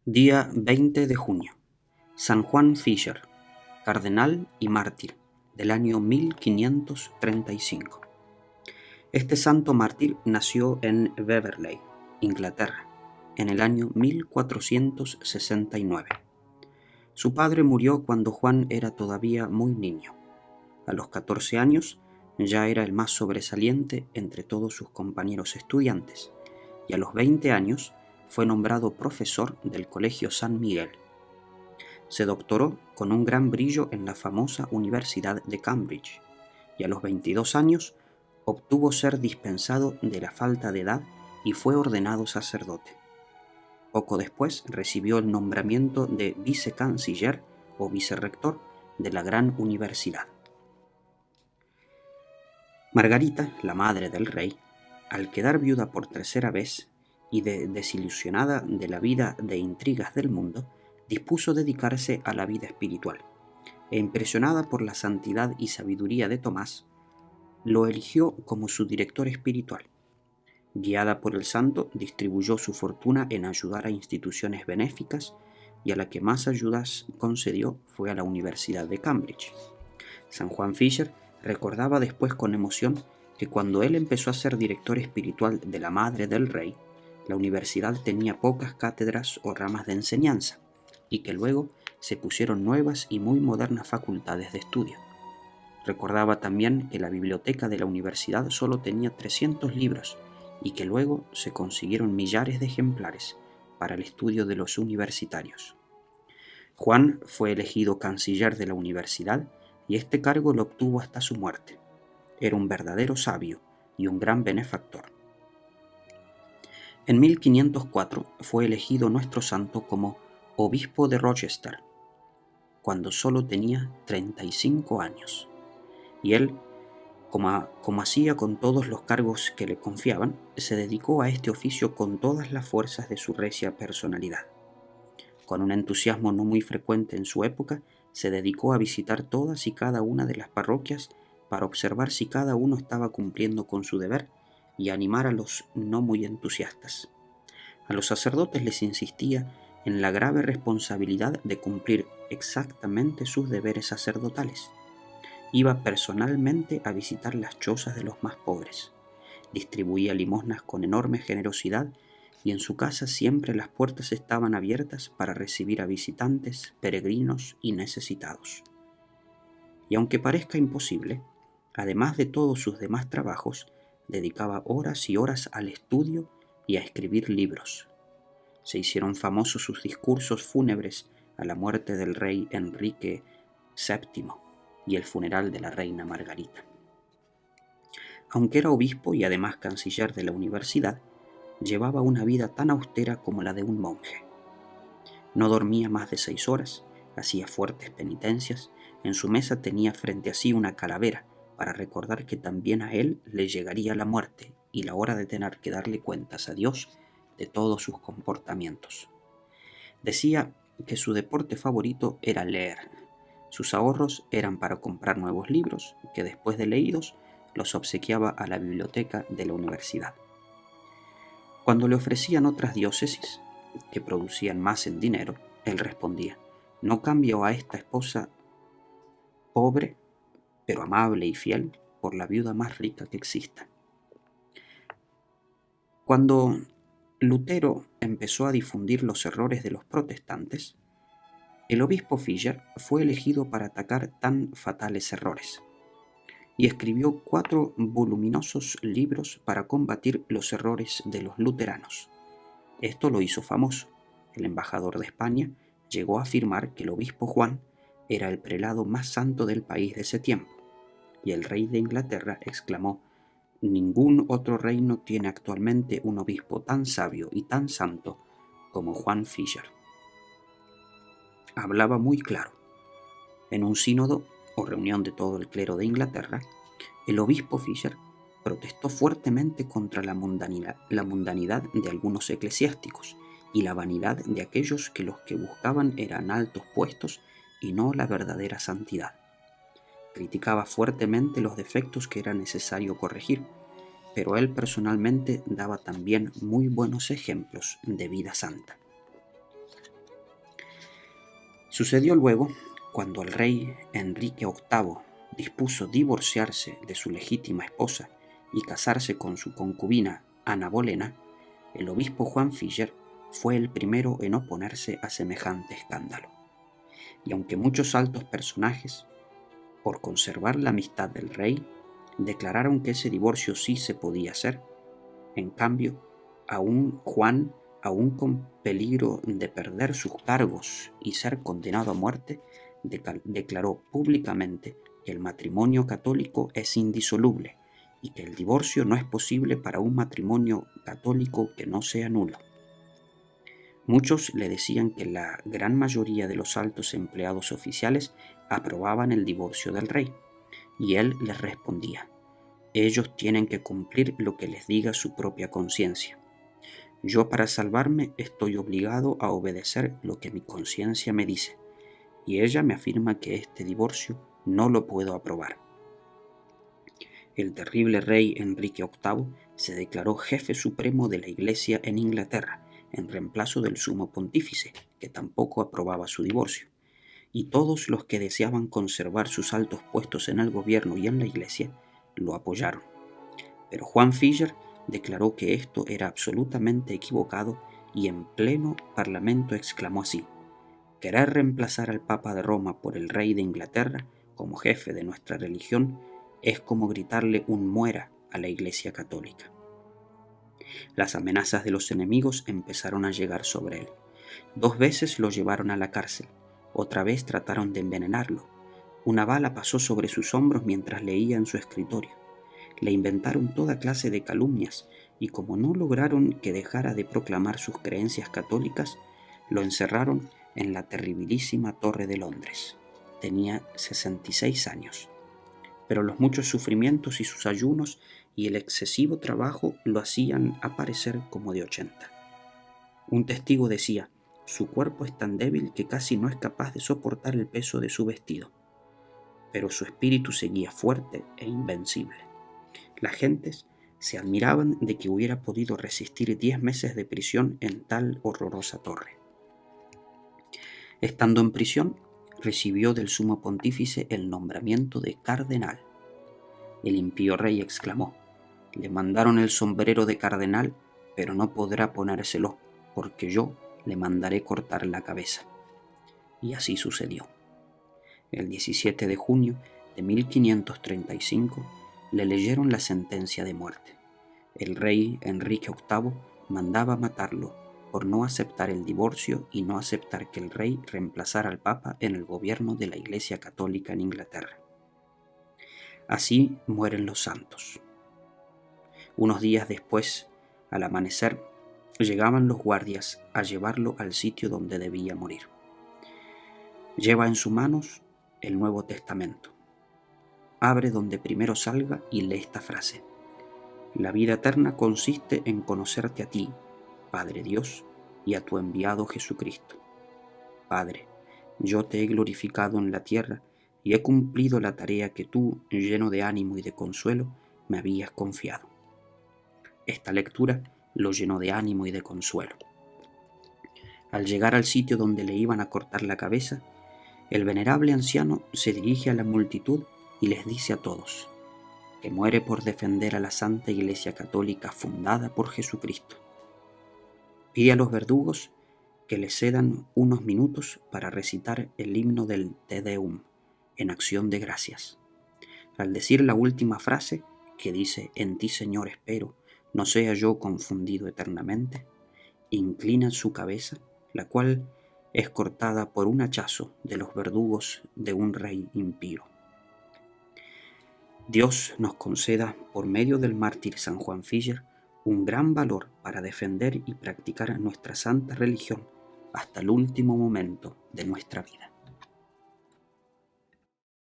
Día 20 de junio. San Juan Fisher, cardenal y mártir, del año 1535. Este santo mártir nació en Waverley, Inglaterra, en el año 1469. Su padre murió cuando Juan era todavía muy niño. A los 14 años ya era el más sobresaliente entre todos sus compañeros estudiantes, y a los 20 años fue nombrado profesor del Colegio San Miguel. Se doctoró con un gran brillo en la famosa Universidad de Cambridge, y a los 22 años obtuvo ser dispensado de la falta de edad y fue ordenado sacerdote. Poco después recibió el nombramiento de vicecanciller o vicerrector de la gran universidad. Margarita, la madre del rey, al quedar viuda por tercera vez y desilusionada de la vida de intrigas del mundo, dispuso dedicarse a la vida espiritual, e impresionada por la santidad y sabiduría de Tomás, lo eligió como su director espiritual. Guiada por el santo, distribuyó su fortuna en ayudar a instituciones benéficas, y a la que más ayudas concedió fue a la Universidad de Cambridge. San Juan Fisher recordaba después con emoción que cuando él empezó a ser director espiritual de la madre del rey, la universidad tenía pocas cátedras o ramas de enseñanza, y que luego se pusieron nuevas y muy modernas facultades de estudio. Recordaba también que la biblioteca de la universidad solo tenía 300 libros, y que luego se consiguieron millares de ejemplares para el estudio de los universitarios. Juan fue elegido canciller de la universidad, y este cargo lo obtuvo hasta su muerte. Era un verdadero sabio y un gran benefactor. En 1504 fue elegido nuestro santo como obispo de Rochester, cuando solo tenía 35 años, y él, como hacía con todos los cargos que le confiaban, se dedicó a este oficio con todas las fuerzas de su recia personalidad. Con un entusiasmo no muy frecuente en su época, se dedicó a visitar todas y cada una de las parroquias para observar si cada uno estaba cumpliendo con su deber y animar a los no muy entusiastas. A los sacerdotes les insistía en la grave responsabilidad de cumplir exactamente sus deberes sacerdotales. Iba personalmente a visitar las chozas de los más pobres, distribuía limosnas con enorme generosidad, y en su casa siempre las puertas estaban abiertas para recibir a visitantes, peregrinos y necesitados. Y aunque parezca imposible, además de todos sus demás trabajos, dedicaba horas y horas al estudio y a escribir libros. Se hicieron famosos sus discursos fúnebres a la muerte del rey Enrique VII y el funeral de la reina Margarita. Aunque era obispo y además canciller de la universidad, llevaba una vida tan austera como la de un monje. No dormía más de 6 horas, hacía fuertes penitencias, en su mesa tenía frente a sí una calavera para recordar que también a él le llegaría la muerte y la hora de tener que darle cuentas a Dios de todos sus comportamientos. Decía que su deporte favorito era leer. Sus ahorros eran para comprar nuevos libros, que después de leídos los obsequiaba a la biblioteca de la universidad. Cuando le ofrecían otras diócesis, que producían más en dinero, él respondía: no cambio a esta esposa pobre, pero amable y fiel, por la viuda más rica que exista. Cuando Lutero empezó a difundir los errores de los protestantes, el obispo Fisher fue elegido para atacar tan fatales errores, y escribió 4 voluminosos libros para combatir los errores de los luteranos. Esto lo hizo famoso. El embajador de España llegó a afirmar que el obispo Juan era el prelado más santo del país de ese tiempo, y el rey de Inglaterra exclamó: ningún otro reino tiene actualmente un obispo tan sabio y tan santo como Juan Fisher. Hablaba muy claro. En un sínodo o reunión de todo el clero de Inglaterra, el obispo Fisher protestó fuertemente contra la mundanidad de algunos eclesiásticos y la vanidad de aquellos que los que buscaban eran altos puestos y no la verdadera santidad. Criticaba fuertemente los defectos que era necesario corregir, pero él personalmente daba también muy buenos ejemplos de vida santa. Sucedió luego, cuando el rey Enrique VIII dispuso divorciarse de su legítima esposa y casarse con su concubina Ana Bolena, el obispo Juan Fischer fue el primero en oponerse a semejante escándalo. Y aunque muchos altos personajes, por conservar la amistad del rey, declararon que ese divorcio sí se podía hacer, en cambio, Juan, aún con peligro de perder sus cargos y ser condenado a muerte, declaró públicamente que el matrimonio católico es indisoluble y que el divorcio no es posible para un matrimonio católico que no sea nulo. Muchos le decían que la gran mayoría de los altos empleados oficiales aprobaban el divorcio del rey, y él les respondía: ellos tienen que cumplir lo que les diga su propia conciencia. Yo, para salvarme, estoy obligado a obedecer lo que mi conciencia me dice, y ella me afirma que este divorcio no lo puedo aprobar. El terrible rey Enrique VIII se declaró jefe supremo de la Iglesia en Inglaterra, en reemplazo del sumo pontífice, que tampoco aprobaba su divorcio, y todos los que deseaban conservar sus altos puestos en el gobierno y en la Iglesia lo apoyaron. Pero Juan Fischer declaró que esto era absolutamente equivocado y en pleno parlamento exclamó así: querer reemplazar al Papa de Roma por el rey de Inglaterra como jefe de nuestra religión es como gritarle un muera a la Iglesia católica. Las amenazas de los enemigos empezaron a llegar sobre él. 2 veces lo llevaron a la cárcel, otra vez trataron de envenenarlo. Una bala pasó sobre sus hombros mientras leía en su escritorio. Le inventaron toda clase de calumnias y como no lograron que dejara de proclamar sus creencias católicas, lo encerraron en la terribilísima Torre de Londres. Tenía 66 años. Pero los muchos sufrimientos y sus ayunos y el excesivo trabajo lo hacían aparecer como de 80. Un testigo decía: su cuerpo es tan débil que casi no es capaz de soportar el peso de su vestido, pero su espíritu seguía fuerte e invencible. Las gentes se admiraban de que hubiera podido resistir 10 meses de prisión en tal horrorosa torre. Estando en prisión, recibió del sumo pontífice el nombramiento de cardenal. El impío rey exclamó: le mandaron el sombrero de cardenal, pero no podrá ponérselo, porque yo le mandaré cortar la cabeza. Y así sucedió. El 17 de junio de 1535 le leyeron la sentencia de muerte. El rey Enrique VIII mandaba matarlo por no aceptar el divorcio y no aceptar que el rey reemplazara al Papa en el gobierno de la Iglesia Católica en Inglaterra. Así mueren los santos. Unos días después, al amanecer, llegaban los guardias a llevarlo al sitio donde debía morir. Lleva en sus manos el Nuevo Testamento. Abre donde primero salga y lee esta frase: la vida eterna consiste en conocerte a ti, Padre Dios, y a tu enviado Jesucristo. Padre, yo te he glorificado en la tierra y he cumplido la tarea que tú, lleno de ánimo y de consuelo, me habías confiado. Esta lectura lo llenó de ánimo y de consuelo. Al llegar al sitio donde le iban a cortar la cabeza, el venerable anciano se dirige a la multitud y les dice a todos que muere por defender a la Santa Iglesia Católica fundada por Jesucristo. Pide a los verdugos que le cedan unos minutos para recitar el himno del Te Deum en acción de gracias. Al decir la última frase, que dice: en ti, Señor, espero, no sea yo confundido eternamente, inclina su cabeza, la cual es cortada por un hachazo de los verdugos de un rey impío. Dios nos conceda, por medio del mártir San Juan Fischer, un gran valor para defender y practicar nuestra santa religión hasta el último momento de nuestra vida.